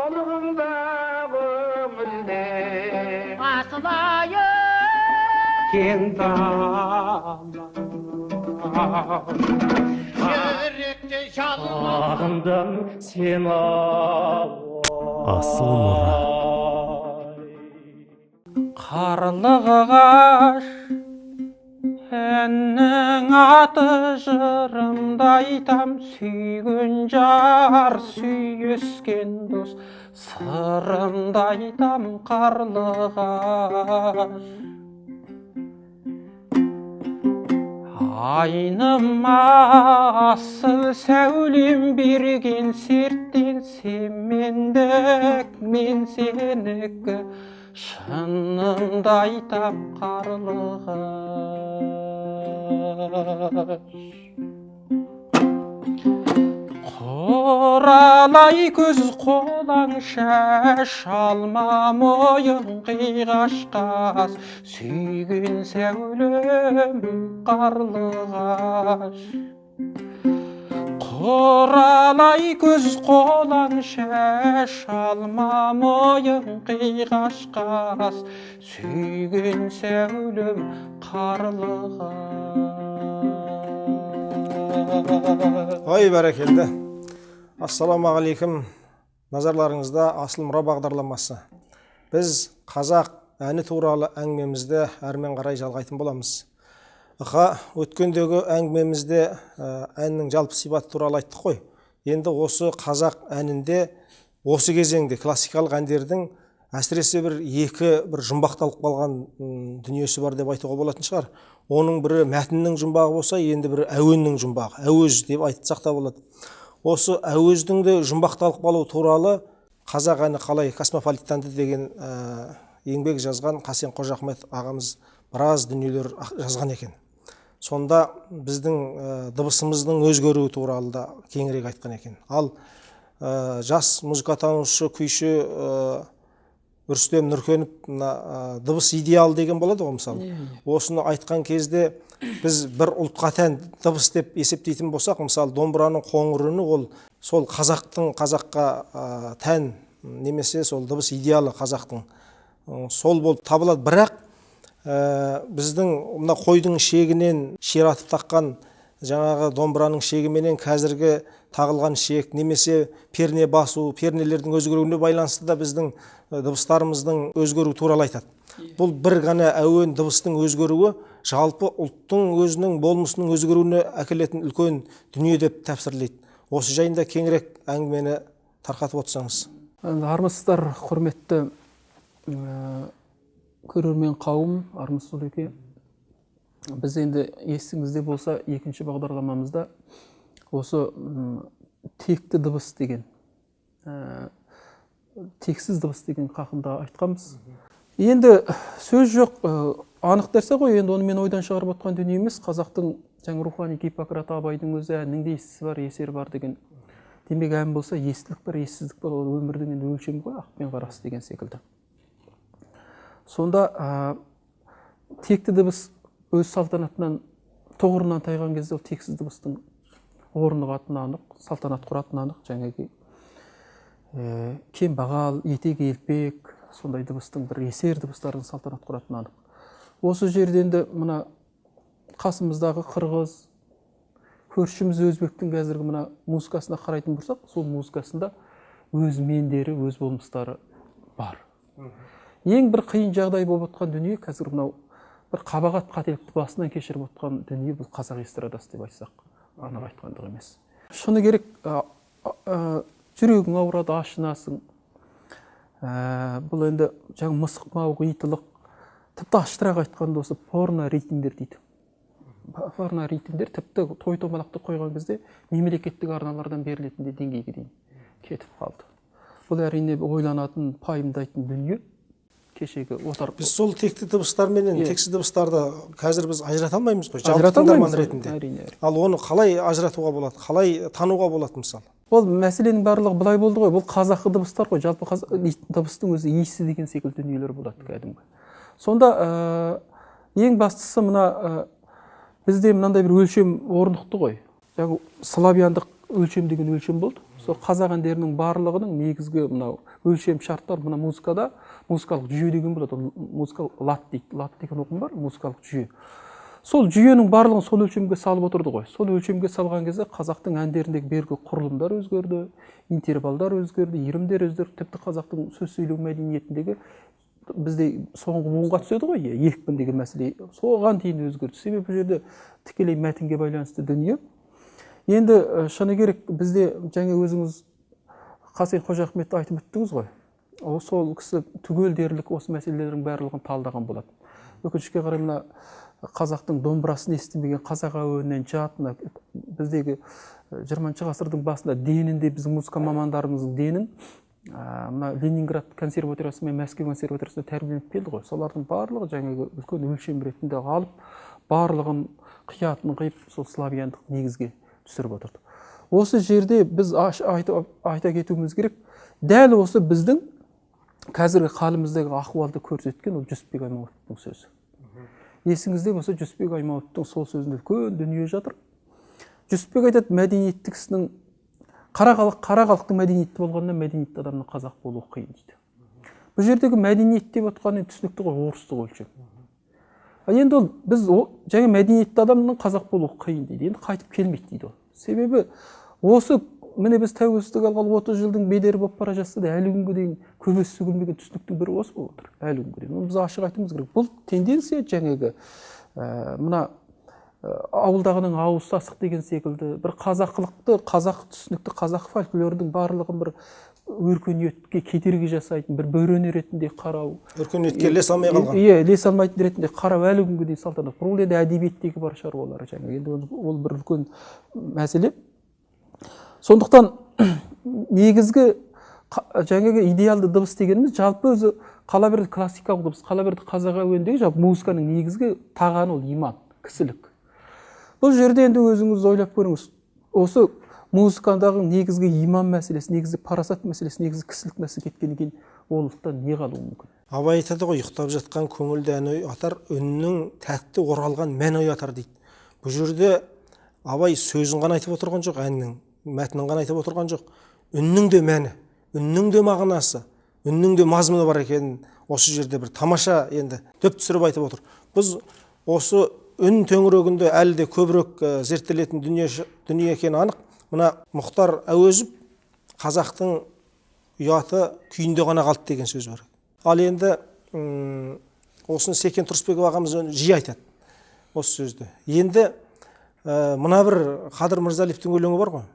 солығыңда көңілде асылайы кең дала жүректе жалын сағындым сені Асыл мұра. Қарлығаш әннің аты жырымды айтам, сүйген жар сүйіскен дос сырымды айтам қарлығаш. Айныма асыл сәулем берген серттен, сен мендік, мен сенікі, шынымды айтам қарлығаш. Құралай көз қолаң шаш, алма мойын қиғашқас, сүйген сәулем қарлығаш. Құралай көз қолаң шаш, алма мойын қиғашқас, сүйген сәулем қарлығаш. Ой, бәрекелді. Ассаламағалейкум. Назарларыңызда Асыл мұра бағдарламасы. Біз қазақ әні туралы әңгімемізді әрмен қарай жалғайтын боламыз. Өткендегі әңгімемізде әннің жалпы сипаты туралы айттық қой. Енді осы қазақ әнінде, осы кезеңде классикалық әндердің әсіресе екі жұмбақталып қалған дүниесі бар деп айтуға болатын шығар. Оның бірі мәтіннің жұмбағы болса, енді бірі әуеннің жұмбағы, әуез деп айтсақ та болады. Осы әуездің де жұмбақталып қалу туралы қазақ әні қалай космополитанды деген еңбек жазған Қасен Қожахмет ағамыз біраз дүниелер жазған екен. Сонда біздің дыбысымыздың өзгеруі туралы да кеңірек айтқан екен. Ал жас музыкатанушы, күйші Үрстем Нұркенов дыбыс идеал деген болады ғой, мысалы. Осыны айтқан кезде біз бір ұлтқа тән дыбыс деп есептейтін болсақ, мысалы, домбыраның қоңыр үні ол сол қазаққа тән, немесе сол дыбыс идеалы қазақтың сол болып табылады. Бірақ біздің мына қойдың шегінен ширатып таққан жаңағы домбыраның шегіменен қазіргі тағылған шек, немесе перне басу, пернелердің өзгеруіне байланысты да біздің дыбыстарымыздың өзгеруі туралы айтады. Бұл бір ғана әуен дыбыстың өзгеруі жалпы ұлттың өзінің болмысының өзгеруіне әкелетін үлкен дүние деп тәпсірлейді. Осы жайында кеңірек әңгімені тарқатып отырсаңыз. Армысыздар, құрметті көрермен қауым, Армыс Солеке. Біз енді есіңізде болса, екінші бағдарламамызда осы текті дыбыс деген, тексіз дыбыс деген хақында айтқанбыз. Енді сөз жоқ, анық нәрсе ғой, енді оны мен ойдан шығарып отқан дүние емес. Қазақтың жаңа рухани Гиппократ Абайдың өзі әннің де естісі бар, есері бар деген. Демек ән болса, естілік бар, ессіздік бар, ол өмірдің енді өлшемі ғой, ақ пен қарасы деген секілді. Сонда текті дыбыс өз салтанатынан, тұғырынан тайған кезде ол тексіз дыбыстың орнығатыны анық, салтанат құратыны анық, жаңағы кембағал, етек елпек, сондай дыбыстың бір есер дыбыстардың салтанат құратыны анық. Осы жерден де мына қасымыздағы қырғыз, көршіміз өзбектің қазіргі мына музыкасына қарайтын болсақ, сол музыкасында өз мендері, өз болмыстары бар. Ең бір қиын жағдай болып отқан дүние қазір мынау бір қабағат қателікті басынан кешіріп отқан дүние бұл қазақ эстрадасы деп айтсақ, анық айтқандық емес. Шыны керек, жүрегің ауырады, ашынасың. Бұл енді жаңа мысықмау, қитылық, тіпті аштырақ айтқанда осы порно ритмдер дейді. Порно ритмдер тіпті той томалақты қойған кезде мемлекеттік арналардан берілетін деңгейге дейін кетіп қалды. Бұл әрине ойланатын, пайымдайтын дүние. Кешегі отар. Біз сол текті дыбыстар менен тексіз дыбыстарды қазір біз ажырата алмаймыз ғой, жалпы тыңдарман ретінде. Ал оны қалай ажыратуға болады, қалай тануға болады мысалы? Ол мәселенің барлығы былай болды ғой, бұл қазақы дыбыстар ғой, жалпы дыбыстың өзі иісі деген секілді дүниелер болады кәдімгі. Сонда ең бастысы мына бізде мынандай бір өлшем орнықты ғой. Жаңағы славяндық өлшем деген өлшем болды. сол қазақ әндерінің барлығының негізгі мынау өлшем шарттар мына музыкада музыкалық жүйе деген болады. Музыкалық лад дейді. Лад деген ұғым бар, музыкалық жүйе. Сол жүйенің барлығын сол өлшемге салып отырды ғой. Сол өлшемге салған кезде қазақтың әндеріндегі бергі құрылымдар өзгерді, интервалдар өзгерді, иірімдер өзгерді. Тіпті қазақтың сөз сөйлеу мәдениетіндегі бізде соңғы буынға түседі ғой, екпін деген мәселе соған дейін өзгерді. Себебі бұл жерде тікелей мәтінге байланысты дүние. Енді шыны керек бізде жаңа өзіңіз Қасен Қожахметті айтып өттіңіз ғой. Сол кісі түгел дерлік осы мәселелердің барлығын талдаған болады. Өкінішке қарай мына қазақтың домбырасын естімеген қазақ әуенінен жат, біздегі 20 ғасырдың басында денінде біздің музыка мамандарымыздың денін мына Ленинград консерваториясы мен Мәскеу консерваториясында тәрбиеленіп келді ғой. Солардың барлығы жаңағы үлкен өлшем ретінде алып, барлығын қиятын қиып, сол славяндық негізге түсіріп отырды. Осы жерде біз айта кетуіміз керек, дәл осы біздің қазіргі қалымыздағы ахуалды көрсеткен ол Жүсіпбек Аймауытовтың сөзі. Есіңізде болса, Жүсіпбек Аймауытовтың сол сөзінде үлкен дүние жатыр. Жүсіпбек айтады, мәдениетті кісінің қара халықтың мәдениетті болғаннан мәдениетті адамның қазақ болуы қиын дейді. Бұл жердегі мәдениет деп отқаны түсінікті ғой, орыстық өлшем. Енді ол біз жаңа мәдениетті адамның қазақ болуы қиын дейді. Енді қайтып келмейді дейді ол. Себебі осы міне біз тәуелсіздік алғалы 30 жылдың бедері болып бара жатса да әлі күнге дейін көбесі сөгілмеген түсініктің бірі осы болып отыр. Әлі күнге дейін. Біз ашық айтуымыз керек. Бұл тенденция жаңағы мына ауылдағының ауыз сасық деген секілді бір қазақылықты, қазақ түсінікті, қазақ фольклордың барлығын бір өркениетке кедергі жасайтын бір бөрені ретінде қарау. Өркениетке ілес алмай қалған. Иә, ілес алмайтын ретінде қарау әлі күнге дейін салтанат. Бұл енді әдебиеттегі бар шаруалары жаңа. Енді ол бір үлкен мәселе. Сондықтан негізгі жаңағы идеалды дыбыс дегеніміз жалпы өзі қала берді классикалық дыбыс, қала берді қазақ әуеніндегі жалпы музыканың негізгі тағаны ол иман, кісілік. Бұл жерде енді өзіңіз ойлап көріңіз. Осы музыкадағы негізгі иман мәселесі, негізгі парасат мәселесі, негізгі кісілік мәселесі кеткеннен кейін олықтан не қалуы мүмкін? Абай айтады ғой, ұйықтап жатқан көңілді ән оятар, үннің тәтті оралған мән оятар дейді. Бұл жерде Абай сөзін ғана айтып отырған жоқ, әннің мәтінін ғана айтып отырған жоқ. Үннің де мәні, үннің де мағынасы, үннің де мазмұны бар екенін осы жерде бір тамаша енді дөп түсіріп айтып отыр. Біз осы үн төңірегінде әлі де көбірек зерттелетін дүние екені анық. Мына Мұхтар Әуезов қазақтың ұяты күйінде ғана қалды деген сөз бар. Ал енді осыны Секен Тұрысбеков ағамыз жиі айтады осы сөзді. Енді мына бір Қадыр Мырзалиевтің өлеңі бар ғой.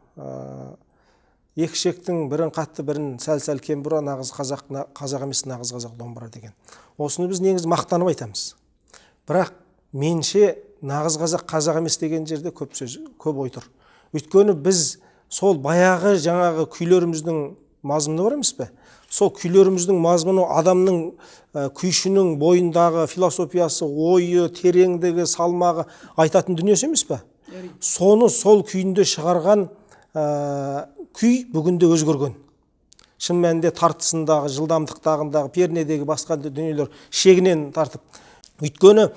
Екі ішектің бірін қатты, бірін сәл-сәл кем бұра, нағыз қазақ емес, нағыз қазақ домбыра деген. Осыны біз негізі мақтанып айтамыз. Бірақ менше нағыз қазақ емес деген жерде көп сөз, көп ой тұр. Өйткені біз сол баяғы жаңағы күйлеріміздің мазмұны бар емес пе? Сол күйлеріміздің мазмұны адамның күйшінің бойындағы философиясы, ойы, тереңдігі, салмағы айтатын дүниесі емес пе? Соны сол күйінде шығарған күй бүгінде өзгерген. Шын мәнінде тартысындағы, жылдамдықтағындағы, пернедегі басқа дүниелер шегінен тартып. Өйткені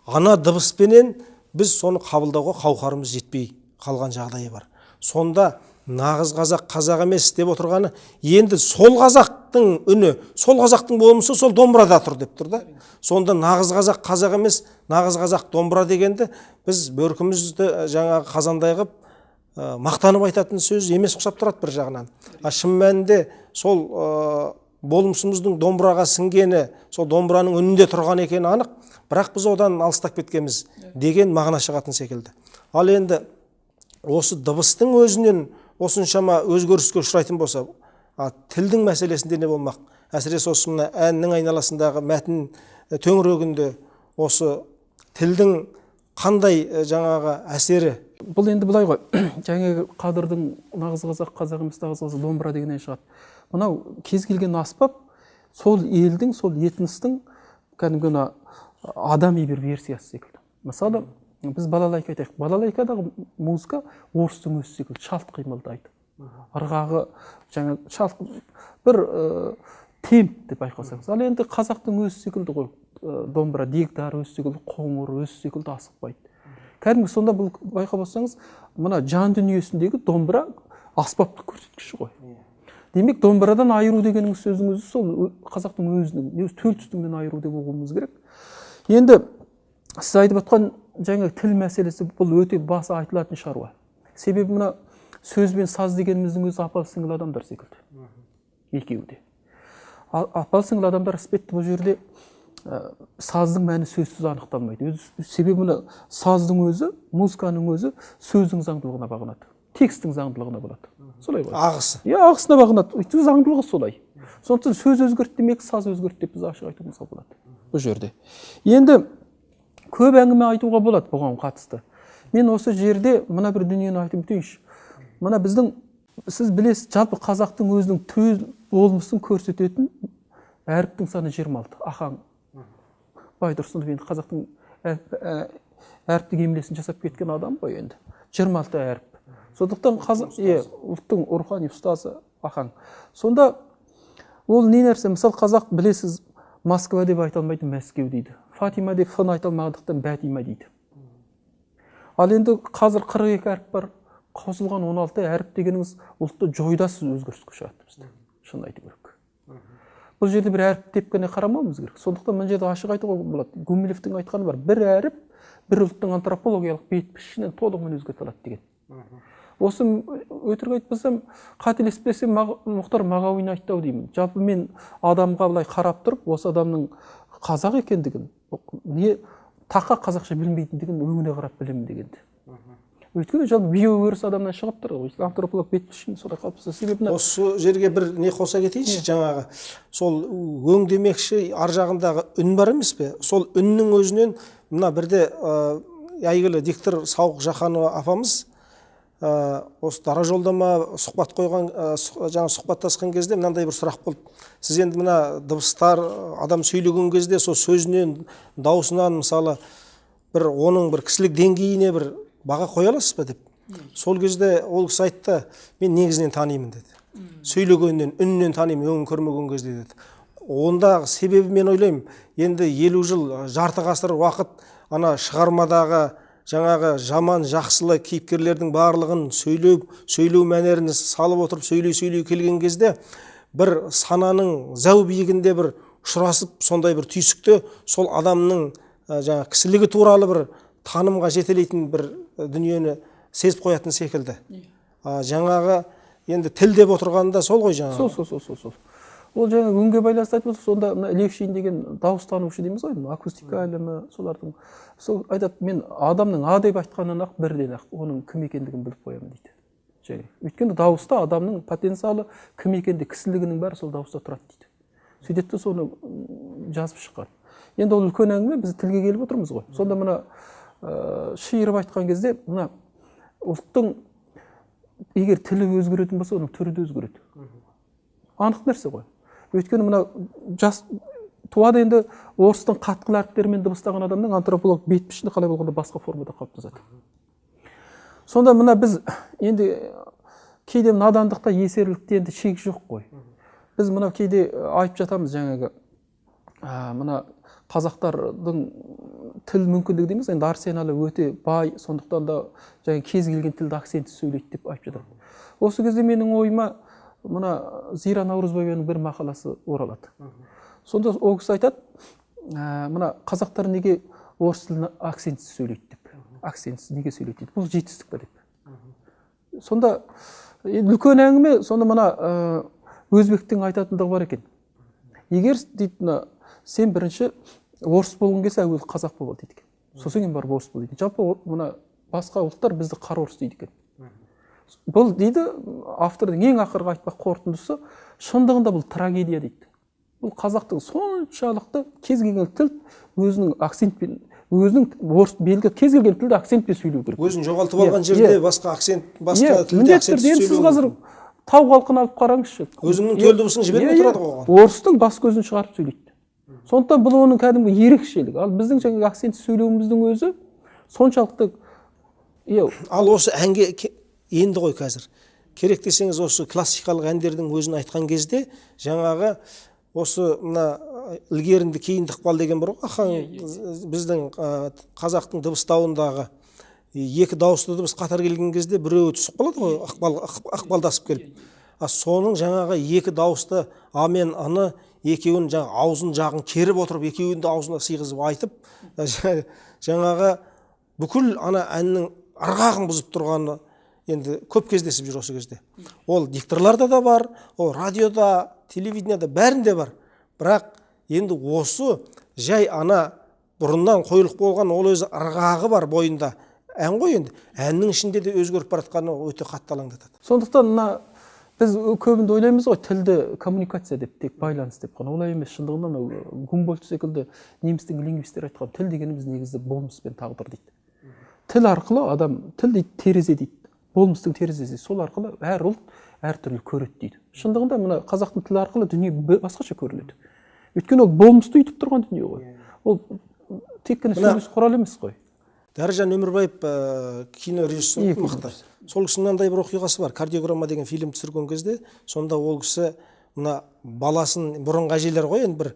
ана дыбыспенен біз соны қабылдауға қауқарымыз жетпей қалған жағдайы бар. Сонда нағыз қазақ емес деп отырғаны, енді сол қазақтың үні, сол қазақтың болмысы сол домбырада тұр деп тұр да. Сонда нағыз қазақ емес, нағыз қазақ домбыра дегенді біз бөркімізді жаңағы қазандай қып мақтанып айтатын сөз емес ұқсап тұрады бір жағынан. Шын мәнінде сол болмысымыздың домбыраға сіңгені, сол домбыраның үнінде тұрған екені анық, бірақ біз одан алыстап кеткенбіз деген мағына шығатын секілді. Ал енді осы дыбыстың өзінен осыншама өзгеріске ұшырайтын болса, тілдің мәселесінде не болмақ? Әсіресе осы мына әннің айналасындағы мәтін төңірегінде осы тілдің қандай жаңағы әсері? Бұл енді былай ғой, жаңағы Қадырдың нағыз қазақ емес, нағыз қазақ домбыра дегеннен шығады. Мынау кез келген аспап сол елдің, сол этностың кәдімгі адами бір версиясы секілді. Мысалы, біз балалайка айтайық. Балалайкадағы музыка орыстың өзі секілді шалт қимылдайды. Ырғағы жаңа шалт бір темп деп байқасаңыз. Ал енді қазақтың өзі секілді ғой, домбыра, дегдар өзі секілді, қоңыр өзі секілді асықпайды. Кәдімгі сонда бұл байқап отырсаңыз, мына жан дүниесіндегі домбыра аспаптық көрсеткіші ғой. Демек, домбырадан айыру дегенің сөздің өзі сол қазақтың өзінің, төл түстігінен айыру деп ұғуымыз керек. Енді сіз айтып отқан жаңа тіл мәселесі бұл өте басы айтылатын шаруа. Себебі мына сөз бен саз дегеніміздің өзі апалы сіңлі адамдар секілді. Екеуі де. Апалы сіңлі адамдар іспетті бұл жерде саздың мәні сөзсіз анықталмайды. Себебі мына саздың өзі, музыканың өзі сөздің заңдылығына бағынады. Текстің заңдылығына болады. Солай ғой. Ағысы. Ағысына бағынады. Өйткені заңдылығы солай. Сондықтан сөз өзгерді демек, саз өзгерді деп біз ашық айтуымызға болады. Бұл жерде. Енді көп әңгіме айтуға болады бұған қатысты. Мен осы жерде мына бір дүниені айтып өтейінші. Мына біздің, сіз білесіз, жалпы қазақтың өзінің төл болмысын көрсететін әріптің саны 26. Ахаң Байтұрсынов енді қазақтың әріптік емлесін жасап кеткен адам ғой енді. 26 әріп. Сондықтан ұлттың рухани ұстазы Ахаң. Сонда ол не нәрсе? Мысал қазақ білесіз, Москва деп айта алмайды, Мәскеу дейді. Фатима деп фын айта алмағандықтан Бәтима дейді. Ал енді қазір 42 әріп бар, қосылған 16 әріп дегеніңіз ұлтты жойдасыз өзгеріске ұшыратты бізді. Шын айту керек. Бұл жерде бір әріп деп қана қарамауымыз керек. Сондықтан мына жерде ашық айтуға болады. Гумилевтің айтқаны бар. Бір әріп бір ұлттың антропологиялық бет-пішінін толығымен өзгерте алады деген. Осы өтірік айтпасам, қателеспесем, Мұхтар Мағауин айтты деймін. Жалпы мен адамға былай қарап тұрып, осы адамның қазақ екендігін, не таққа қазақша білмейтіндігін өңіне қарап білемін дегенді. Өйткені жалпы биоөріс адамнан шығып тұр ғой. Антрополог бет-пішін солай қалыптасты. Себебі осы жерге бір не қоса кетейінші, жаңағы сол өң демекші ар жағындағы үн бар емес пе? Сол үннің өзінен мына бірде әйгілі диктор Сауық Жақанова апамыз осы дара жолдама сұхбат қойған, жаңа сұхбаттасқан кезде мынандай бір сұрақ болды. Сіз енді мына дыбыстар адам сөйлеген кезде сол сөзінен, даусынан мысалы бір оның бір кісілік деңгейіне бір баға қоя аласыз ба деп. Сол кезде ол кісі айтты, мен негізінен танимын деді. Сөйлегеннен, үнінен танимын, өңін көрмеген кезде деді. Онда себебі мен ойлаймын, енді 50 жыл, жарты ғасыр уақыт ана шығармадағы жаңағы жаман жақсылы кейіпкерлердің барлығын сөйлеу мәнерін салып отырып сөйлей келген кезде бір сананың зәу биігінде бір ұшырасып сондай бір түйсікті сол адамның жаңа кісілігі туралы бір танымға жетелейтін бір дүниені сезіп қоятын секілді. Жаңағы енді тіл деп отырғанда сол ғой жаңағы. Сол. Ол жаңа үнге байланысты айтып отырсыз, сонда Левшин деген дауыстанушы дейміз ғой, акустика ілімі, солардың сол айтады, мен адамның а деп айтқанынан ақ бірден ақ оның кім екендігін біліп қоямын дейді. Және өйткені дауыста адамның потенциалы кім екенде, кісілігінің бәрі сол дауыста тұрады дейді. Сөйтеді соны жазып шыққан. Енді ол үлкен әңгіме, біз тілге келіп отырмыз ғой. Сонда мына шиырып айтқан кезде мына ұлттың егер тілі өзгеретін болса, оның түрі де өзгереді. Анық нәрсе ғой. Өйткені мына жас туады енді орыстың қатқыл әріптерімен дыбыстаған адамның антрополог бет-пішіні қалай болғанда басқа формада қалыптасады. Сонда мына біз енді кейде надандықта, есерлікте енді шек жоқ қой. Біз мына кейде айтып жатамыз жаңағы мына қазақтардың тіл мүмкіндігі дейміз, енді арсеналы өте бай, сондықтан да жаңағы кез келген тілді акцентсіз сөйлейді деп айтып жатамын. Осы кезде менің ойыма мына Зира Наурызбаеваның бір мақаласы оралады. Сонда ол кісі айтады, мына қазақтар неге орыс тілін акцентсіз сөйлейді деп. Акцентсіз неге сөйлейді дейді. Бұл жетістік па деп. Сонда үлкен әңгіме, сонда мына өзбектің айтатындығы бар екен. Егер дейді, сен бірінші орыс болғың келсе әуелі қазақ бол дейді екен. Сосын кейін барып орыс бол дейді. Жалпы мына басқа ұлттар бізді қара орыс дейді екен. Бұл дейді автордың ең ақырғы айтпақ қорытындысы, шындығында бұл трагедия дейді. Бұл қазақтың соншалықты кез келген тіл өзінің акцентпен, өзінің орыс белгі кез келген тілді акцентпен сөйлеу керек. Өзін жоғалтып алған жерде басқа акцент, басқа тілде акцент сөйлеу. Сіз қазір тау халқын алып қараңызшы. Өзінің төл дыбысын жібермей тұрады ғой. Орыстың бас көзін шығарып сөйлейді. Сондықтан бұл оның кәдімгі ерекшелігі. Ал біздің жаңағы акцент сөйлеуіміздің өзі соншалықты. Ал осы әнге енді ғой қазір. Керек десеңіз осы классикалық әндердің өзін айтқан кезде жаңағы осы мына ілгерінді кейінді ықпал деген бар ғой, біздің қазақтың дыбыстауындағы. екі дауысты дыбыс қатар келген кезде біреуі түсіп қалады ғой, ықпалдасып келіп. Соның жаңағы екі дауысты а мен ы екеуін жаңағы аузын жағын керіп отырып, екеуін де аузына сыйғызып айтып, жаңағы бүкіл ана әннің ырғағын бұзып тұрғаны енді көп кездесіп жүр осы кезде. Ол дикторларда да бар, ол радиода, телевидениеда бәрінде бар. Бірақ енді осы жай ана бұрыннан қойылық болған ол өзі ырғағы бар бойында ән ғой, енді әннің ішінде де өзгеріп бара жатқаны өте қатты алаңдатады. Сондықтан мына біз көбінде ойлаймыз ғой, тілді коммуникация деп, тек байланыс деп қана. Олай емес, шындығында мына Гумбольдт секілді немістің лингвистері айтқан, тіл дегеніміз негізі болмыс пен тағдыр дейді. Тіл арқылы адам, тіл дейді терезе дейді, болмыстың терезесі, сол арқылы әр ұлт әртүрлі көреді дейді. Шындығында мына қазақтың тілі арқылы дүние басқаша көріледі. Өйткені ол болмысты үйтіп тұрған дүние ғой. Ол тек қана сөйлес құрал емес қой. Дәржан Өмірбаев кино режиссер мықты. Сол кісінің мынандай бір оқиғасы бар. Кардиограмма деген фильм түсірген кезде, сонда ол кісі мына баласын, бұрынғы әжелер ғой, енді бір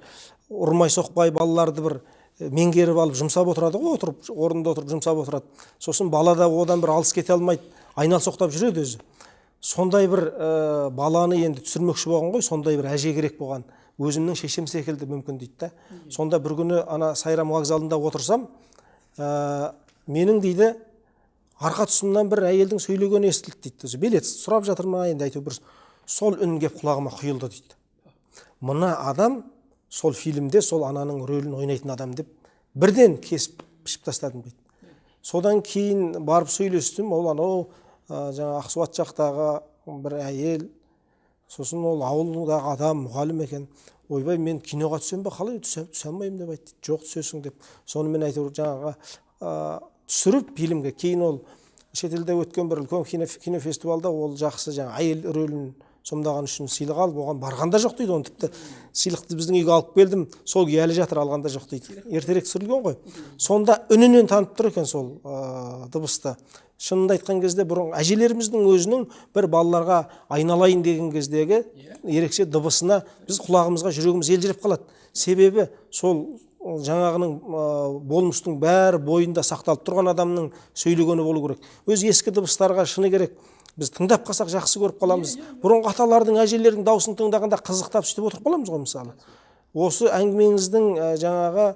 ұрмай соқпай балаларды бір меңгеріп алып жұмсап отырады ғой, отырып, орнында отырып жұмсап отырады. Сосын бала да одан бір алыс кете алмайды, айналсоқтап жүреді өзі. Сондай бір баланы енді түсірмекші болған ғой, сондай бір әже керек болған. Өзімнің шешем секілді мүмкін дейді да. Сонда бір күні ана Сайрам вокзалында отырсам, менің дейді арқа тұсымнан бір әйелдің сөйлегені естілді дейді. Билет сұрап жатыр ма, енді әйтеуір бір сол үн кеп құлағыма құйылды дейді. Мына адам сол фильмде сол ананың рөлін ойнайтын адам деп бірден кесіп пішіп тастадым дейді. Содан кейін барып сөйлестім, ол анау жаңа Ақсуат жақтағы бір әйел, сосын ол ауылдағы адам, мұғалім екен. Ойбай, мен киноға түсем бе, қалай түсе алмаймын деп айтты. Жоқ, түсесің деп. Сонымен әйтеуір жаңағы түсіріп фильмге. Кейін ол шетелде өткен бір үлкен кинофестивалда ол жақсы жаңа әйел рөлін сомдаған үшін сыйлық алып, оған барғанда жоқ дейді. Оны тіпті сыйлықты біздің үйге алып келдім, сол күйі әлі жатыр, алғанда жоқ дейді. Ертерек түсірілген ғой. Сонда үнінен танып тұр екен сол дыбысты. Шынында айтқан кезде бұрын әжелеріміздің өзінің бір балаларға айналайын деген кездегі ерекше дыбысына біз құлағымызға жүрегіміз елжіреп қалады. Себебі сол жаңағының болмыстың бәрі бойында сақталып тұрған адамның сөйлегені болу керек. Өз ескі дыбыстарға шыны керек. Біз тыңдап қалсақ жақсы көріп қаламыз. Бұрынғы аталардың, әжелердің дауысын тыңдағанда қызықтап сөйтіп отырып қаламыз ғой мысалы. Осы әңгімеңіздің жаңағы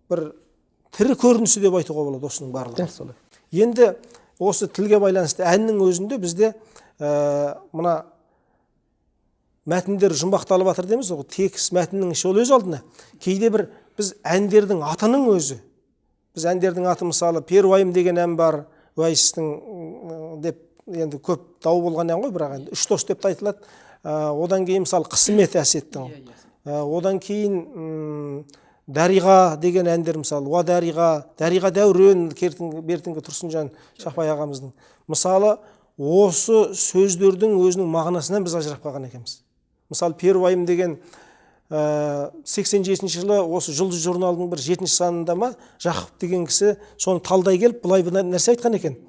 бір тірі көрінісі деп айтуға болады осының барлығы. Енді осы тілге байланысты әннің өзінде бізде мына мәтіндер жұмбақталып жатыр дейміз ғой, текст мәтіннің іші ол өз алдына. Кейде бір біз әндердің атының өзі, біз әндердің аты мысалы Перуайым деген ән бар, Уайстың деп енді көп дау болған ән ғой, бірақ енді үш дос деп айтылады. Одан кейін мысалы Қысымет әсеттің, одан кейін Дариға деген әндер мысалы, Уа Дариға, Дариға дәурен, Бертінгі Тұрсынжан Шақпай ағамыздың. Мысалы, осы сөздердің өзінің мағынасынан біз ажырап қалған екенбіз. Мысалы, Перуайым деген 87 жылы осы Жұлдыз журналының бір 7-ші санында ма, Жақып деген кісі соны талдай келіп, бұлай нәрсе айтқан екен.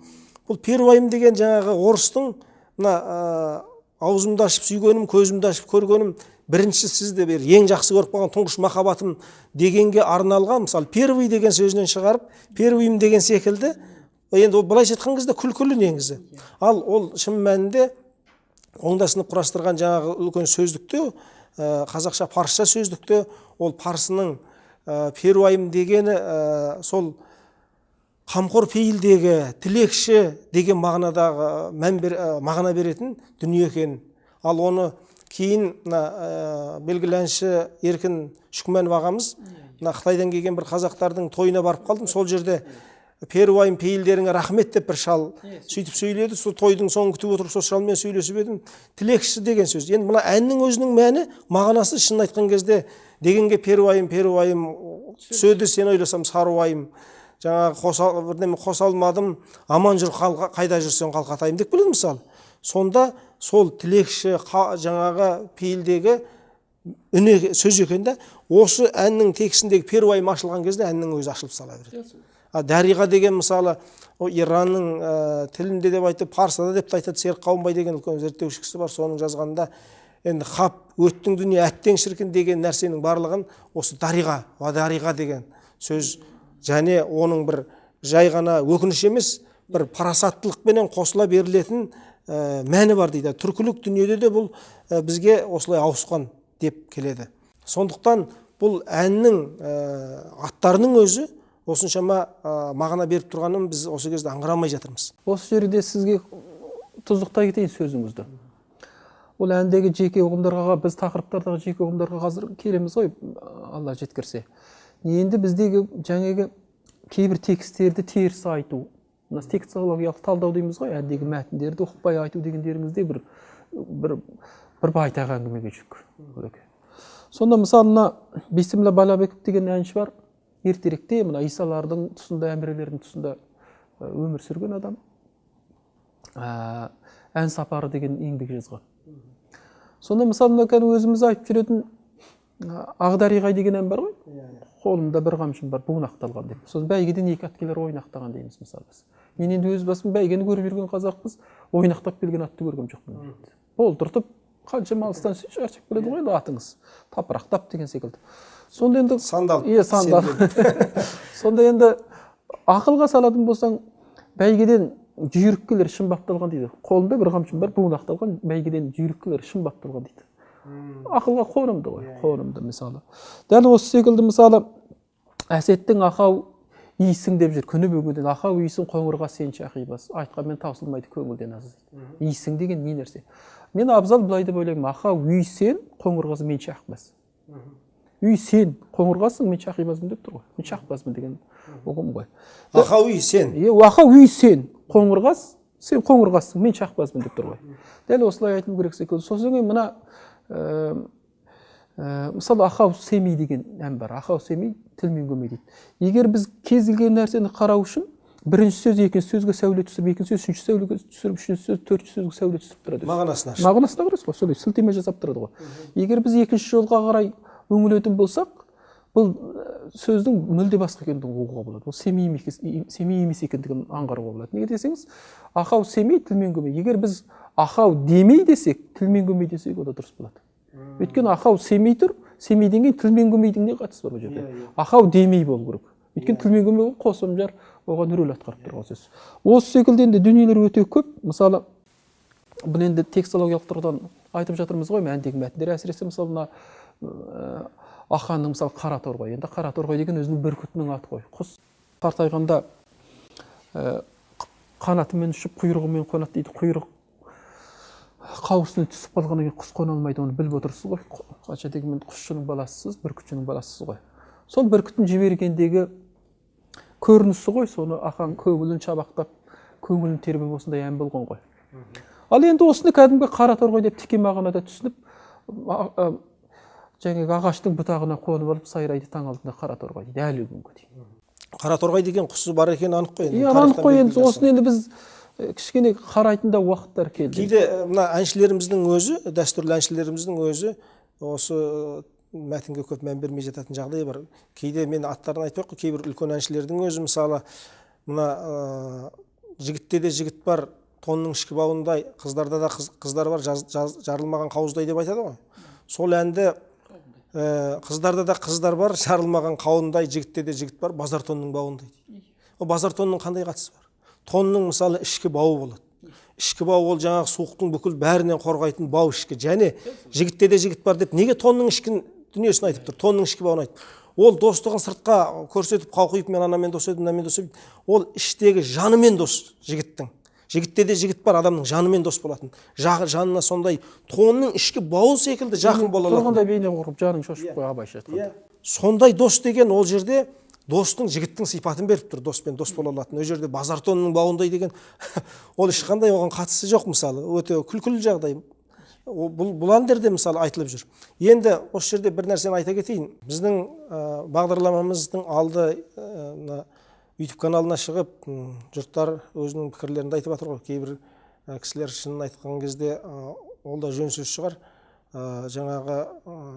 Бұл Перуайым деген жаңағы орыстың аузымды ашып сүйгенім, көзімді ашып көргенім, бірінші сізді бір ең жақсы көріп қалған тұңғыш махаббатым дегенге арналған, мысалы первый деген сөзінен шығарып, первыйым деген секілді, енді былайша айтқан кезде күлкілі негізі. Ал ол шын мәнінде оңдасынып құрастырған жаңағы үлкен сөздікте, қазақша парсша сөздікте, ол парсының Перуайым дегені сол қамқор пейілдегі, тілекші деген мағына беретін дүние екен. Ал оны кейін белгілі әнші Еркін Шүкменов ағамыз Қытайдан келген бір қазақтардың тойына барып қалдым. Сол жерде Перуайым пейілдеріңе рахмет деп бір шал сөйтіп сөйледі. Сол тойдың соңын күтіп отырып сол шалмен сөйлесіп едім. Тілекші деген сөз. Енді мына әннің өзінің мәні, мағынасы шын айтқан кезде дегенге Перуайым түседі, сен ойласам саруайым. Жаңағы бірдеме қосалмадым, аман жүр, қайда жүрсен қалқатайым деп біледі мысалы. Сонда сол тілекші жаңағы пейілдегі үне сөз екенде, осы әннің текстіндегі Перуайым ашылған кезде әннің өзі ашылып сала береді. Дариға деген мысалы Иранның тілінде деп айтып, парсада деп айтады, Серік Қауымбай деген үлкен зерттеуші кісі бар, соның жазғанда енді қап өттің дүние әттең шіркін деген нәрсенің барлығын осы Дариға, Ва Дариға деген сөз және оның бір жай ғана өкініш емес, бір парасаттылықпенен қосыла берілетін мәні бар дейді. Түркілік дүниеде де бұл бізге осылай ауысқан деп келеді. Сондықтан бұл әннің аттарының өзі осыншама мағына беріп тұрғанын біз осы кезде аңғарамай жатырмыз. Осы жерде сізге тұздықтай кетейін сөзіңізді. Ол әндегі жеке ұғымдарға, біз тақырыптардағы жеке ұғымдарға қазір келеміз ғой, Алла жеткірсе. Енді біздегі жаңағы кейбір тексттерді теріс айту, текстологиялық талдау дейміз ғой, әндегі мәтіндерді ұқпай айту дегендеріңізде бір байтақ әңгімеге жүк. Сонда мысалы Бисмилла Балабеков деген әнші бар, ертеректе мына Исалардың тұсында, әмірелердің тұсында өмір сүрген адам. Ән сапары деген еңбек жазған. Сонда мысалы өзіміз айтып жүретін Ағдариғай деген ән бар ғой, қолымда бір қамшым бар, буынақталған деп. Сосын бәйгеден екі аткелер ойнақтаған дейміз мысалы біз. Мен енді өз басым бәйгені көріп жүрген қазақпыз, ойнақтап келген атты көргем жоқпын. Болдыртып, қанша алыстан шаршап келеді ғой атыңыз, тапырақтап деген секілді. Сонда енді сандал. Сандал. Сонда енді ақылға салатын болсаң, бәйгеден жүйріккелер шын бапталған дейді. Қолында бір қамшым бар, буынақталған, бәйгеден жүйріккелер шын бапталған дейді. Ақылға қонымды ғой, қонымды мысалы. Дәл осы секілді мысалы әсеттің ақау иісің деп жүр, күні бүгінден ақау иісің қоңырға сен шақибас, айтқанмен таусылмайды көңілден азыз. Иісің деген не нәрсе? Мен абзал былай деп ойлаймын, ақау үй сен, қоңырғасы мен шақбас. Үй сен, қоңырғасың, мен шақибасмын деп тұр ғой. Мен шақбасмын деген ұғым ғой. Ақау үй сен. Ақау үй сен, қоңырғас, сен қоңырғасың, мен шақбасмын деп тұр ғой. Дәл осылай айту керек секілді. Сосын мына мысалы ақау семей деген ән бар. Ақау семей тілмен көмей дейді. Егер біз кез келген нәрсені қарау үшін бірінші сөз екінші сөзге сәуле түсіріп, екінші сөз үшінші сәулеге түсіріп, үшінші сөз төртінші сөзге сәуле түсіріп тұрады. Мағынасына қарайсыз ғой, солай сілтеме жасап тұрады ғой. Егер біз екінші жолға қарай үңілетін болсақ, бұл сөздің мүлде басқа екендігін ұғуға болады. Ол семей емес екендігін аңғаруға болады. Неге десеңіз, ақау семей тілмен көмей. Егер біз ақау демей десек, тілмен көмей десек, ол да дұрыс болады. Өйткені ақау семей тұр, семейден кейін тілмен көмейдің не қатысы бар бұл жерде? Ақау демей болу керек. Өйткені тілмен көмей қосым жар оған рөл атқарып тұрған сөз. Осы секілді енді дүниелер өте көп. Мысалы, бұл енді текстологиялық тұрғыдан айтып жатырмыз ғой, әндегі мәтіндер әсіресе мысалы мына Аханның мысалы Қараторғай. Енді Қараторғай деген өзінің бүркітінің аты ғой. Құс қартайғанда қанатымен ұшып, құйрығымен қонады дейді. Құйрық қауысына түсіп қалғаннан кейін құс қона алмайды, оны біліп отырсыз ғой. Қанша дегенмен құсшының баласысыз, бүркітшінің баласысыз ғой. Сол бүркітін жібергендегі көрінісі ғой, соны Ахан көңілін шабақтап, көңілін тербеп осындай ән болған ғой. Ал енді осыны кәдімгі Қараторғай деп тіке мағынада түсініп, жаңағы ағаштың бұтағына қонып алып сайрайды таң алдында Қараторғай дейді, әлі күнге дейін. Қараторғай деген құсы бар екені анық қой енді. Анық қой енді, осыны енді біз кішкене қарайтында уақыттар келді. Кейде мына әншілеріміздің өзі, дәстүрлі әншілеріміздің өзі осы мәтінге көп мән бермей жататын жағдай бар. Кейде мен аттарын айтпай қой, кейбір үлкен әншілердің өзі мысалы мына жігітте де жігіт бар, тонның ішкі бауындай, қыздарда да қыздар бар, жарылмаған қауыздай деп айтады ғой. Сол әнді қыздарда да қыздар бар, жарылмаған қауындай, жігітте де жігіт бар, базар тонның бауындай дейді. Ол базар тонның қандай қатысы бар? Тонның мысалы ішкі бауы болады. Ішкі бау ол жаңағы суықтың бүкіл бәрінен қорғайтын бау ішкі. Және жігітте де жігіт бар деп неге тонның ішкі дүниесін айтып тұр? Тонның ішкі бауын айтып. Ол достығын сыртқа көрсетіп қауқиып мен анамен дос едім, мынамен дос едім. Ол іштегі жанымен дос жігіттің. Жігітте де жігіт бар, адамның жанымен дос болатын. Жанына сондай тонның ішкі бауы секілді жақын бола алатын. Тұрғанда бейне құрып жаның шошып қой абайша айтқанда. Сондай дос деген ол жерде достың жігіттің сипатын беріп тұр, доспен дос бола алатын. Ол жерде базар тонның бауындай деген ол ешқандай оған қатысы жоқ мысалы. Өте күлкілі жағдай. Бұл әндерде мысалы айтылып жүр. Енді осы жерде бір нәрсені айта кетейін. Біздің бағдарламамыздың алды YouTube каналына шығып, жұрттар өзінің пікірлерінде айтып жатыр ғой. Кейбір кісілер шынын айтқан кезде ол да жөн сөз шығар. Жаңағы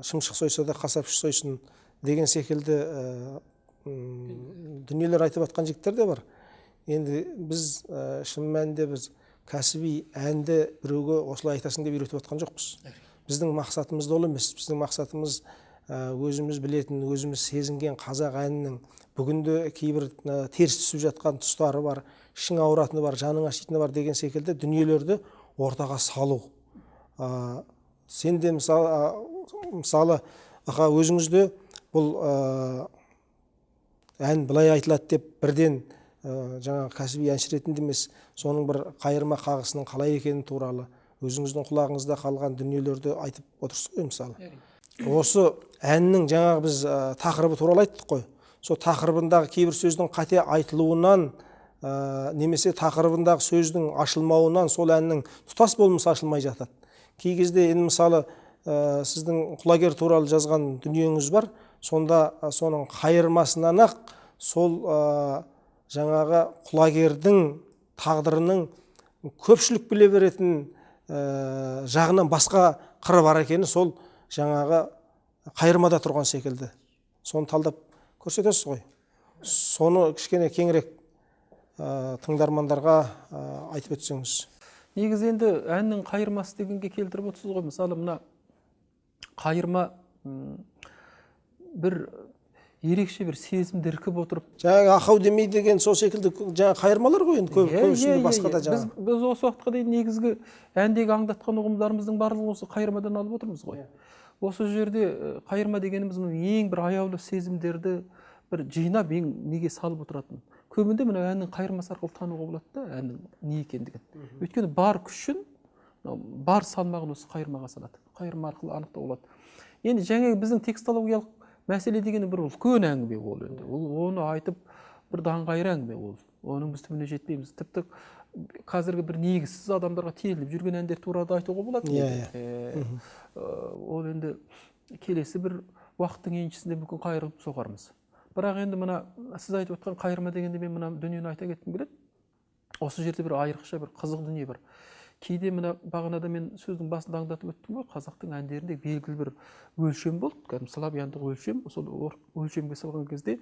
шымшық сойса да қасапшы сойсын деген секілді дүниелер айтып жатқан жігіттер де бар. Енді біз шын мәнінде біз кәсіби әнді біреуге осылай айтасың деп үйретіп жатқан жоқпыз. Біздің мақсатымыз да ол емес. Біздің мақсатымыз өзіміз білетін, өзіміз сезінген қазақ әнінің бүгінде кейбір теріс түсіп жатқан тұстары бар, ішің ауыратыны бар, жаның ашитыны бар деген секілді дүниелерді ортаға салу. Сен де мысалы аға өзіңізде бұл ән былай айтылады деп бірден жаңа кәсіби әнші ретінде емес, соның бір қайырма қағысының қалай екені туралы өзіңіздің құлағыңызда қалған дүниелерді айтып отырсыз ғой. Мысалы осы әннің жаңағы біз тақырыбы туралы айттық қой. Сол тақырыбындағы кейбір сөздің қате айтылуынан немесе тақырыбындағы сөздің ашылмауынан сол әннің тұтас болмысы ашылмай жатады. Кей кезде енді мысалы сіздің құлагер туралы жазған дүниеңіз бар, сонда соның қайырмасынан ақ сол жаңағы құлагердің тағдырының көпшілік біле беретін жағынан басқа қыры бар екені сол жаңағы қайырмада тұрған секілді. Соны талдап көрсетесіз ғой. Соны кішкене кеңірек тыңдармандарға айтып өтсеңіз. Негізі енді әннің қайырмасы дегенге келтіріп отырсыз ғой. Мысалы мына қайырма бір ерекше бір сезімді іркіп отырып. Жаңағы ақау демей деген сол секілді жаңа қайырмалар ғой енді көбісінде басқа да жаңа. Біз осы уақытқа дейін негізгі әндегі аңдатқан ұғымдарымыздың барлығы осы қайырмадан алып отырмыз ғой. Осы жерде қайырма дегеніміз ең бір аяулы сезімдерді бір жинап ең неге салып отыратын. Көбінде мына әннің қайырмасы арқылы тануға болады да, әннің не екендігін. Өйткені бар күшін, бар салмағын осы қайырмаға салады. Қайырма арқылы анықтау болады. Енді жаңағы біздің текстологиялық мәселе дегені бір үлкен әңгіме ол енді. Оны айтып бір даңғайыр әңгіме ол. Оның біз түбіне жетпейміз. Тіпті қазіргі бір негізсіз адамдарға тиеліп жүрген әндер туралы айтуға болады. Ол енді келесі бір уақыттың еншісінде мүмкін қайырылып соғармыз. Бірақ енді мына сіз айтып отқан қайырма дегенде мен мына дүниені айта кеткім келеді. Осы жерде бір айрықша бір қызық дүние бар. Кейде мына бағанада мен сөздің басында аңдатып өттім ғой, қазақтың әндерінде белгілі бір өлшем болды, кәдімгі славяндық өлшем. Сол өлшемге салған кезде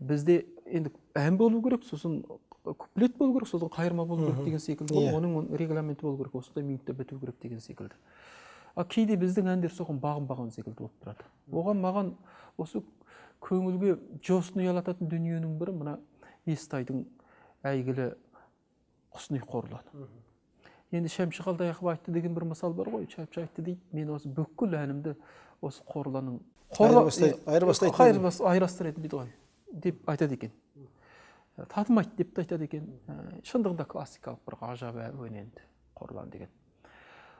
бізде енді ән болу керек, сосын куплет болу керек, сосын қайырма болу керек деген секілді. Оның регламенті болу керек, осындай минутта біту керек деген секілді. Кейде біздің әндер соған бағынбаған секілді болып тұрады. Оған маған осы көңілге жосын ұялататын дүниенің бірі мына Естайдың әйгілі Құсни қорланы. Енді Шәмші Қалдаяқов айтты деген бір мысал бар ғой. Шәмші айтты дейді, мен осы бүкіл әнімді осы қорланың айырбастыратын дейді ғой, деп айтады екен. Татымайды деп айтады екен. Шындығында классикалық бір ғажап өненді қорлан деген.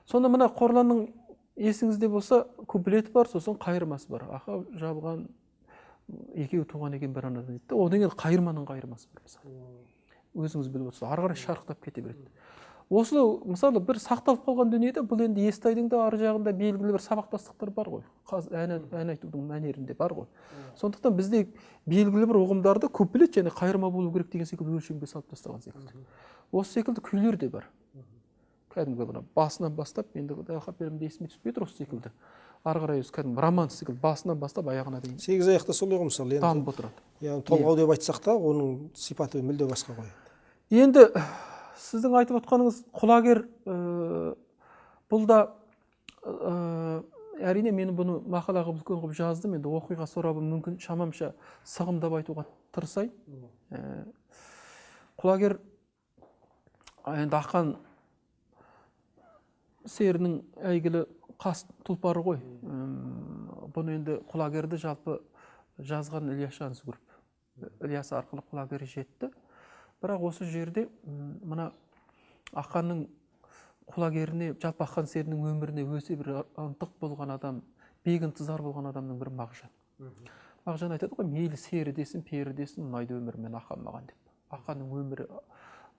Сонда мына қорланның есіңізде болса куплеті бар, сосын қайырмасы бар. Ақау жабылған екеуі туған екен бір анадан дейді. Одан кейін қайырманың қайырмасы бар мысалы. Өзіңіз біліп отырсыз, ары қарай шарықтап кете береді. Осы мысалы бір сақталып қалған дүниеде бұл енді Естайдың да ар жағында белгілі бір сабақтастықтар бар ғой. Ән айтудың мәнерінде бар ғой. Сондықтан бізде белгілі бір ұғымдарды куплет және қайырма болу керек деген секілді өлшемге салып тастаған секілді. Осы секілді күйлер де бар. Кәдімгі мына басынан бастап, енді қапелімде есіме түспей тұр осы секілді. Ары қарай кәдімгі роман секілді басынан бастап аяғына дейін. Сегіз аяқта сол ғой мысалы. Дамып отырады. Яғни толғау деп айтсақ та, оның сипаты мүлде басқа ғой. Енді сіздің айтып отқаныңыз құлагер, бұл да әрине мен бұны мақалаға үлкен қылып жаздым, енді оқиға сорабы мүмкін шамамша сығымдап айтуға тырысайын. Құлагер енді Ақан серінің әйгілі қас тұлпары ғой. Бұны енді құлагерді жалпы жазған Ілияс Жансүгіров. Ілияс арқылы құлагер жетті. Бірақ осы жерде мына Ақанның құлагеріне, жалпы Ақан серінің өміріне өте бір ынтық болған адам, бек ынтызар болған адамның бір Мағжан. Мағжан айтады ғой, мейлі сері десін, пері десін, ұнайды өмірмен Ақан маған деп. Ақанның өмірі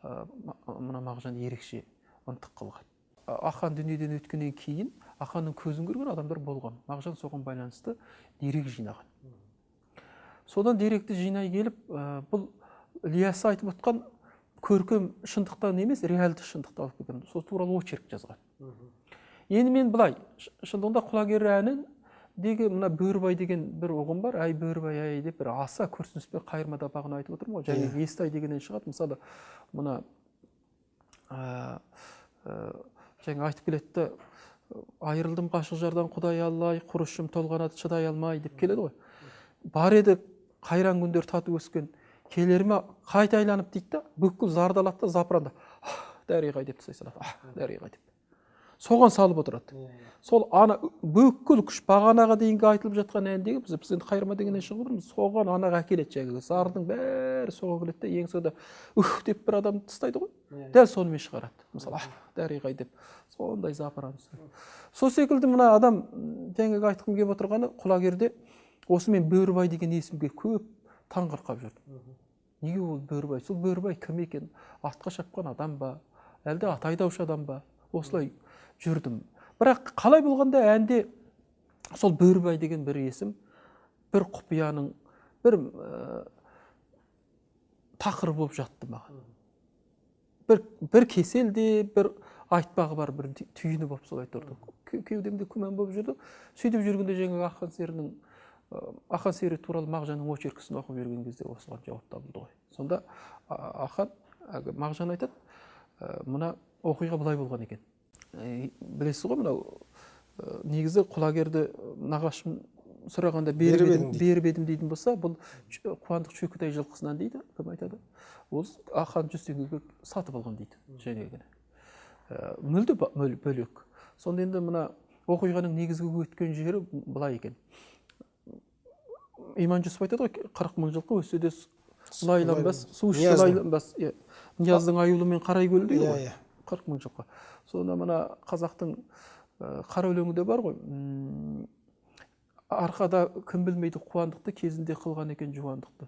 мына Мағжан ерекше ынтық қылған. Ақан дүниеден өткеннен кейін Ақанның көзін көрген адамдар болған. Мағжан соған байланысты дерек жинаған. Содан деректі жинай келіп, бұл Ілияс айтып отқан көркем шындықтан емес, реалды шындықты алып келген. Сол туралы очерк жазған. Енді мен былай, шындығында құлагер әнін деге мына Бөрібай деген бір ұғым бар. Ай Бөрібай ай деп бір аса көрсініспен қайырмада бағын айтып отырмын ғой. Және Естай дегеннен шығады. Мысалы мына жаңа айтып келеді, айырылдым ғашық жардан Құдай аллай, құрышым толғанады шыдай алмай деп келеді ғой. Бар еді қайран күндер татып өскен келеріме қайта айланып дейді да, бүкіл зардалады да запыранда дәриғай деп тастай салады, дәриғай деп. Соған салып отырады. Сол ана бүкіл күш бағанаға дейінгі айтылып жатқан әндегі біз енді қайырма дегеннен шығып отырмыз, соған анаға әкеледі жаңағы. Зардың бәрі соған келеді де, ең соңында деп бір адамды тастайды ғой. Дәл сонымен шығарады. Мысалы, дәриғай деп. Сондай запыран. Сол секілді мына адам жаңағы айтқым келіп отырғаны, құлагерде осы мен Бөрібай деген есімге көп таңғырқап жүрдім. Неге ол Бөрібай? Сол Бөрібай кім екен? Атқа шапқан адам ба? Әлде ат айдаушы адам ба? Осылай жүрдім. Бірақ қалай болғанда әнде сол Бөрібай деген бір есім, бір құпияның, бір тақыр болып жатты маған. Бір кеселде, бір айтпағы бар, бір түйіні болып солай тұрды. Кеудемде күмән болып жүрді. Сөйтіп жүргенде жаңағы Ақан сері туралы Мағжанның очеркісін оқып жүрген кезде осыған жауап табылды ғой. Сонда Ақан Мағжан айтады, мына оқиға былай болған екен. Білесіз ғой, мынау негізі құлагерді нағашым сұрағанда беріп едім дейтін болса, бұл Қуандық Шөкітай жылқысынан дейді, кім айтады? Ол Ақан 100 теңгеге сатып алған дейді, жәнегіні. Мүлде бөлек. Сонда енді мына оқиғаның негізгі өткен жері былай екен. Иман Жүсіп айтады ғой, 40 мың жылқы өссе де лайланбас, су ішсе лайланбас. Нияздың аюлымен қарай көл дейді ғой, 40 мың жылқы. Сонда мына қазақтың қара өлеңінде бар ғой, арқада кім білмейді қуандықты, кезінде қылған екен жуандықты.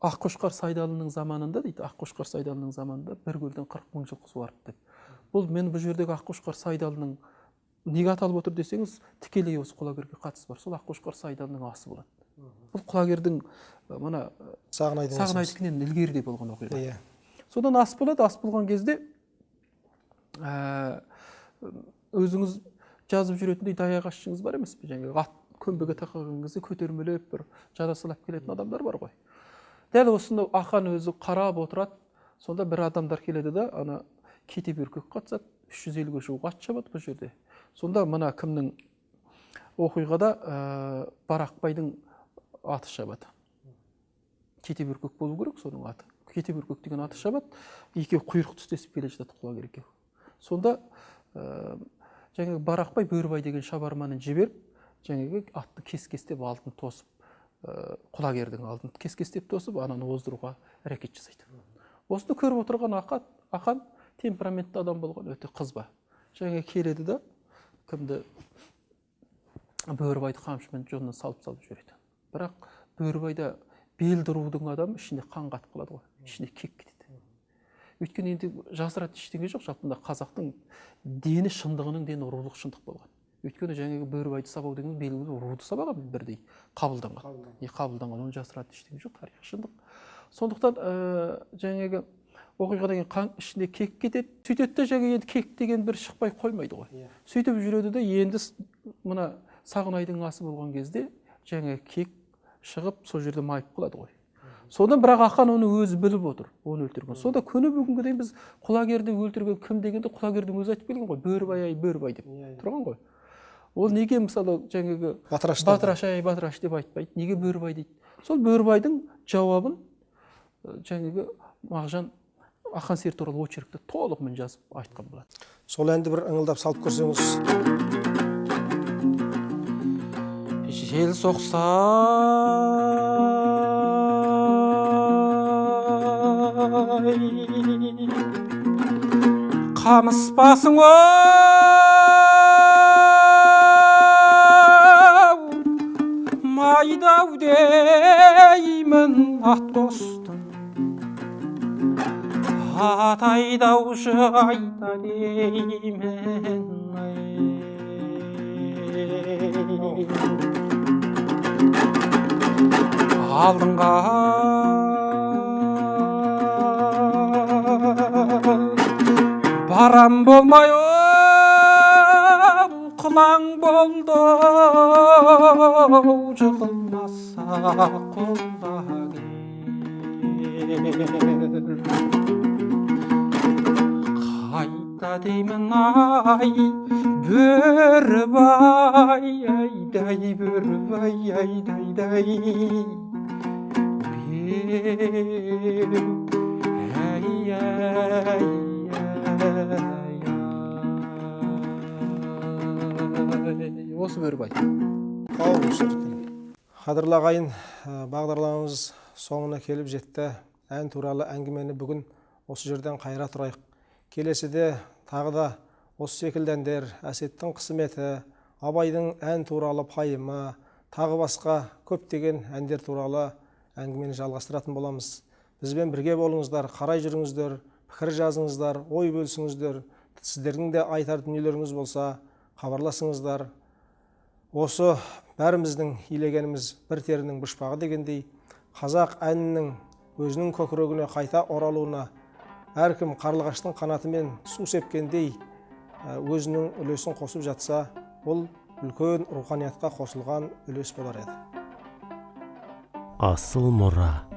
Аққошқар Сайдалының заманында дейді, Аққошқар Сайдалының заманында бір көлден 40 мың жылқы суарып деп. Бұл мен бұл жердегі Аққошқар Сайдалының неге аталып отыр десеңіз, тікелей осы құлагерге қатысы бар. Сол Аққошқар Сайдалының асы болады. Бұл құлагердің мына Сағынайдікінен ілгеріде болған оқиға. Содан ас болады, ас болған кезде өзіңіз жазып жүретіндей даяқ ашшыңыз бар емес пе? Жаңағы ат көмбеге тақаған кезде көтермелеп бір жарасалап келетін адамдар бар ғой. Дәл осында Ақан өзі қарап отырады. Сонда бір адамдар келеді да, ана кете бүркек қатысады, 350-ге жуық ат шабады бұл жерде. Сонда мына кімнің оқиғада Барақбайдың аты шабады. Кете бүркек болу керек соның аты. Кете бүркек деген аты шабады. Екеуі құйрық түстесіп келе жатады құлагер екеуі. Сонда жаңағы Барақбай Бөрібай деген шабарманын жіберіп, жаңағы атты кес-кестеп алдын тосып, құлагердің алдын кес-кестеп тосып, ананы оздыруға әрекет жасайды. Осыны көріп отырған Ақан темпераментті адам болған, өте қызба. Жаңағы келеді да, кімді Бөрібайды қамшымен жонынан салып жүреді. Бірақ Бөрібайда белді рудың адамы ішінде қан қатып қалады ғой, ішінде кек кетеді. Өйткені енді жасыратын ештеңе жоқ, жалпында қазақтың дені шындығының дені рулық шындық болған. Өйткені жаңағы Бөрібайды сабау деген белгілі руды сабаға бірдей қабылданған. Қабылданған, оны жасыратын ештеңе жоқ, тарихи шындық. Сондықтан жаңағы оқиғадан кейін қан ішінде кек кетеді. Сөйтеді де жаңағы енді кек деген бір шықпай қоймайды ғой. Сөйтіп жүреді де енді мына Сағынайдың асы болған кезде жаңағы кек шығып сол жерде майып қалады ғой. Содан бірақ Ақан оны өзі біліп отыр, оны өлтірген. Сонда күні бүгінге дейін біз құлагерді өлтірген кім дегенде құлагердің өзі айтып келген ғой, Бөрібай деп тұрған ғой. Ол неге мысалы жаңағы Батыраш деп айтпайды, неге Бөрібай дейді? Сол Бөрібайдың жауабын жаңағы Мағжан Ақан сері туралы очеркте толығымен жазып айтқан болады. Сол әнді бір ыңылдап салып көрсеңіз. Жел соқса қамыспасың майдау деймін ат қостым, ат айдаушы айда деймін. Алдыңға барам болмай қылаң болды, жығылмаса құлағың. Қайта деймін ай Бөрібай айдай, бөрібай айдайдай, беу, ай. Осы Бөрібай. Қауым шіркін. Қадірлі ағайын, бағдарламамыз соңына келіп жетті. Ән туралы әңгімені бүгін осы жерден қайыра тұрайық. Келесіде тағы да осы секілді әндер, әсеттің қысыметі, Абайдың ән туралы пайымы, тағы басқа көптеген әндер туралы әңгімені жалғастыратын боламыз. Бізбен бірге болыңыздар, қарай жүріңіздер, пікір жазыңыздар, ой бөлісіңіздер. Сіздердің де айтар дүниелеріңіз болса, хабарласыңыздар. Осы бәріміздің илегеніміз бір терінің пұшпағы дегендей, қазақ әнінің өзінің көкірегіне қайта оралуына әркім қарлығаштың қанатымен су сепкендей өзінің үлесін қосып жатса, бұл үлкен руханиятқа қосылған үлес болар еді. Асыл мұра.